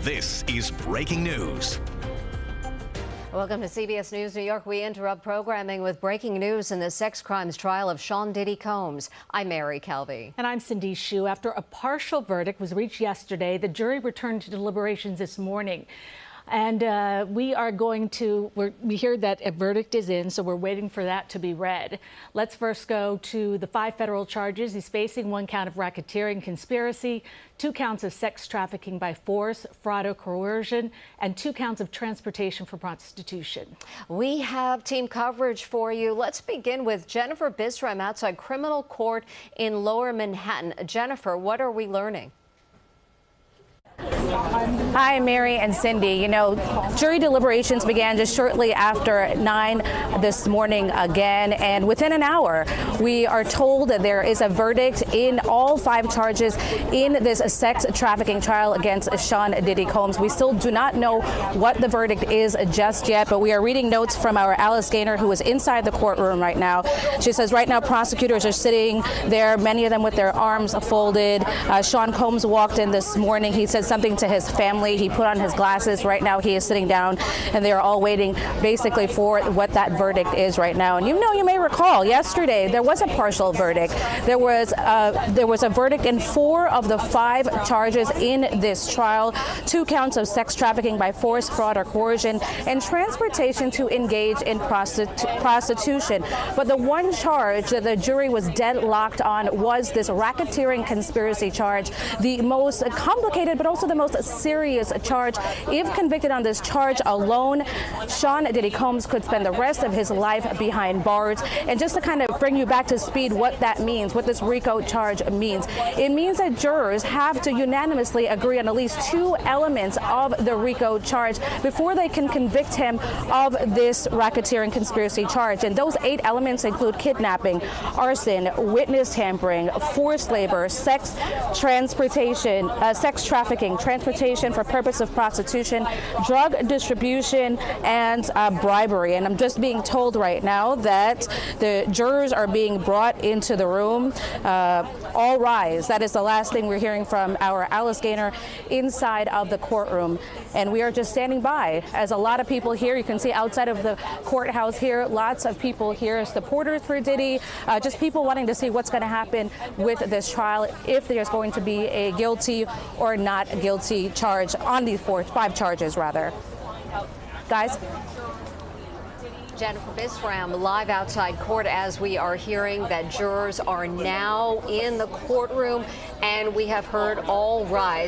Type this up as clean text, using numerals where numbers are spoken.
This is breaking news. Welcome to CBS News New York. We interrupt programming with breaking news in the sex crimes trial of Sean Diddy Combs. I'm Mary Calvi. And I'm Cindy Hsu. After a partial verdict was reached yesterday, the jury returned to deliberations this morning. And we hear that a verdict is in, so we're waiting for that to be read. Let's first go to the 5 federal charges. He's facing 1 count of racketeering conspiracy, 2 counts of sex trafficking by force, fraud or coercion, and 2 counts of transportation for prostitution. We have team coverage for you. Let's begin with Jennifer Bisram outside criminal court in Lower Manhattan. Jennifer, what are we learning? Hi, Mary and Cindy. You know, jury deliberations began just shortly after 9 this morning again, and within an hour, we are told that there is a verdict in all 5 charges in this sex trafficking trial against Sean Diddy Combs. We still do not know what the verdict is just yet, but we are reading notes from our Alice Gaynor, who is inside the courtroom right now. She says right now prosecutors are sitting there, many of them with their arms folded. Sean Combs walked in this morning. He said something to his family. He put on his glasses. Right now he is sitting down, and they are all waiting basically for what that verdict is right now. And you may recall yesterday there was a partial verdict. There was a verdict in 4 of the 5 charges in this trial, 2 counts of sex trafficking by force, fraud or coercion, and transportation to engage in prostitution. But the one charge that the jury was deadlocked on was this racketeering conspiracy charge, the most complicated but also the most serious charge. If convicted on this charge alone, Sean Diddy Combs could spend the rest of his life behind bars. And just to kind of bring you back to speed what that means, what this RICO charge means, it means that jurors have to unanimously agree on at least 2 elements of the RICO charge before they can convict him of this racketeering conspiracy charge. And those 8 elements include kidnapping, arson, witness tampering, forced labor, sex trafficking, transportation for purpose of prostitution, drug distribution, and bribery. And I'm just being told right now that the jurors are being brought into the room. All rise. That is the last thing we're hearing from our Alice Gaynor inside of the courtroom. And we are just standing by as a lot of people here. You can see outside of the courthouse here, lots of people here, supporters for Diddy, just people wanting to see what's going to happen with this trial, if there's going to be a guilty or not guilty charge on these 5 charges, rather. Guys? Jennifer Bisram live outside court as we are hearing that jurors are now in the courtroom, and we have heard all rise.